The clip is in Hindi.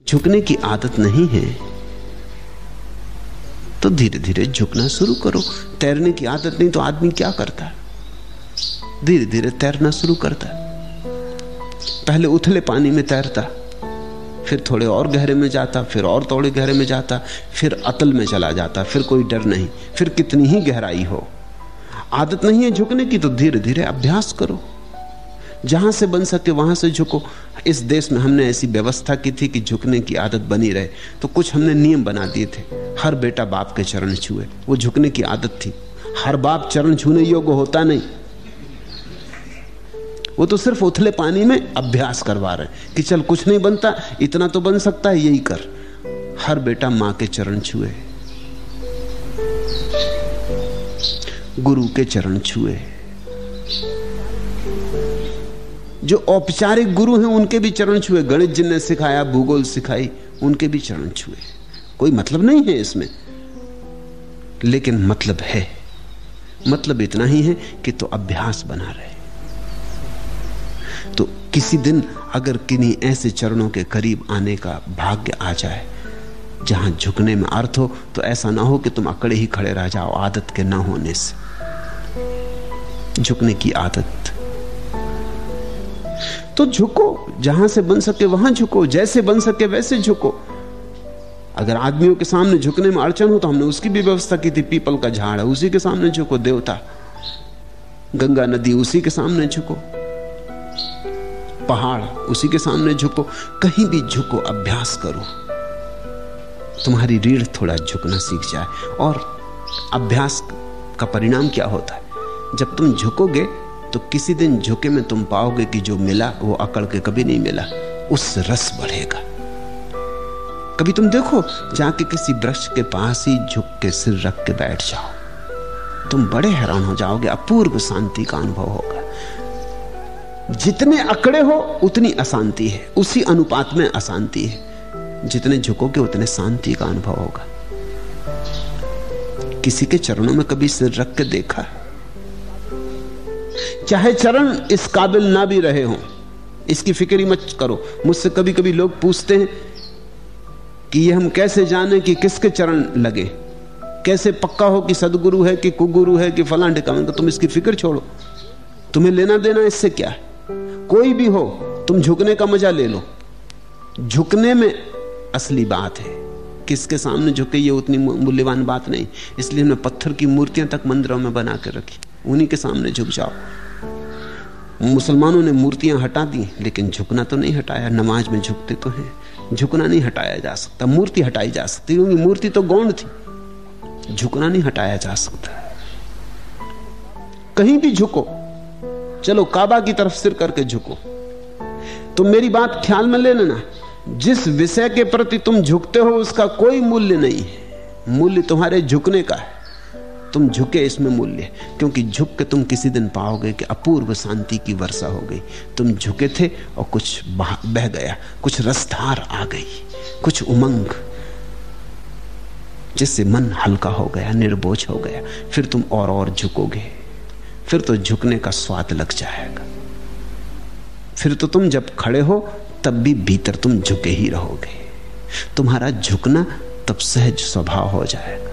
झुकने की आदत नहीं है तो धीरे धीरे झुकना शुरू करो। तैरने की आदत नहीं तो आदमी क्या करता है? धीरे धीरे तैरना शुरू करता है। पहले उथले पानी में तैरता, फिर थोड़े और गहरे में जाता, फिर और थोड़े गहरे में जाता, फिर अतल में चला जाता, फिर कोई डर नहीं, फिर कितनी ही गहराई हो। आदत नहीं है झुकने की तो धीरे धीरे अभ्यास करो। जहां से बन सके वहां से झुको। इस देश में हमने ऐसी व्यवस्था की थी कि झुकने की आदत बनी रहे, तो कुछ हमने नियम बना दिए थे। हर बेटा बाप के चरण छुए, वो झुकने की आदत थी। हर बाप चरण छूने योग्य होता नहीं, वो तो सिर्फ उथले पानी में अभ्यास करवा रहे कि चल कुछ नहीं बनता, इतना तो बन सकता है, यही कर। हर बेटा मां के चरण छुए, गुरु के चरण छुए। जो औपचारिक गुरु हैं उनके भी चरण छुए। गणित जिन्हें सिखाया, भूगोल सिखाई, उनके भी चरण छुए। कोई मतलब नहीं है इसमें, लेकिन मतलब है। मतलब इतना ही है कि तो अभ्यास बना रहे। तो किसी दिन अगर किन्हीं ऐसे चरणों के करीब आने का भाग्य आ जाए जहां झुकने में अर्थ हो, तो ऐसा ना हो कि तुम अकड़े ही खड़े रह जाओ आदत के ना होने से। झुकने की आदत तो झुको, जहां से बन सके वहां झुको, जैसे बन सके वैसे झुको। अगर आदमियों के सामने झुकने में अड़चन हो तो हमने उसकी भी व्यवस्था की थी। पीपल का झाड़ है, उसी के सामने झुको। देवता, गंगा नदी, उसी के सामने झुको। पहाड़, उसी के सामने झुको। कहीं भी झुको, अभ्यास करो। तुम्हारी रीढ़ थोड़ा झुकना सीख जाए। और अभ्यास का परिणाम क्या होता है? जब तुम झुकोगे तो किसी दिन झुके में तुम पाओगे कि जो मिला वो अकड़ के कभी नहीं मिला। उससे रस बढ़ेगा। कभी तुम देखो, जाके किसी वृक्ष के पास ही झुक के सिर रख के बैठ जाओ, तुम बड़े हैरान हो जाओगे। अपूर्व शांति का अनुभव होगा। जितने अकड़े हो उतनी अशांति है, उसी अनुपात में अशांति है। जितने झुकोगे उतने शांति का अनुभव होगा। किसी के चरणों में कभी सिर रख के देखा? चाहे चरण इस काबिल ना भी रहे हो, इसकी फिक्र ही मत करो। मुझसे कभी कभी लोग पूछते हैं कि ये हम कैसे जाने कि किसके चरण लगे, कैसे पक्का हो कि सदगुरु है कि कुगुरु है कि फलां ठिकाना। तुम इसकी फिक्र छोड़ो, तुम्हें लेना देना इससे क्या है। कोई भी हो, तुम झुकने का मजा ले लो। झुकने में असली बात है। किसके सामने झुके ये उतनी मूल्यवान बात नहीं। इसलिए हमने पत्थर की मूर्तियां तक मंदिरों में बना के रखी, उन्हीं के सामने झुक जाओ। मुसलमानों ने मूर्तियां हटा दी, लेकिन झुकना तो नहीं हटाया। नमाज में झुकते तो हैं, झुकना नहीं हटाया जा सकता। मूर्ति हटाई जा सकती, क्योंकि मूर्ति तो गौण थी। झुकना नहीं हटाया जा सकता। कहीं भी झुको, चलो काबा की तरफ सिर करके झुको। तो मेरी बात ख्याल में ले लेना, जिस विषय के प्रति तुम झुकते हो उसका कोई मूल्य नहीं है। मूल्य तुम्हारे झुकने का है। तुम झुके इसमें मूल्य है, क्योंकि झुक के तुम किसी दिन पाओगे कि अपूर्व शांति की वर्षा हो गई। तुम झुके थे और कुछ बह गया, कुछ रसधार आ गई, कुछ उमंग, जिससे मन हल्का हो गया, निर्बोझ हो गया। फिर तुम और झुकोगे। फिर तो झुकने का स्वाद लग जाएगा। फिर तो तुम जब खड़े हो तब भी भीतर तुम झुके ही रहोगे। तुम्हारा झुकना तब सहज स्वभाव हो जाएगा।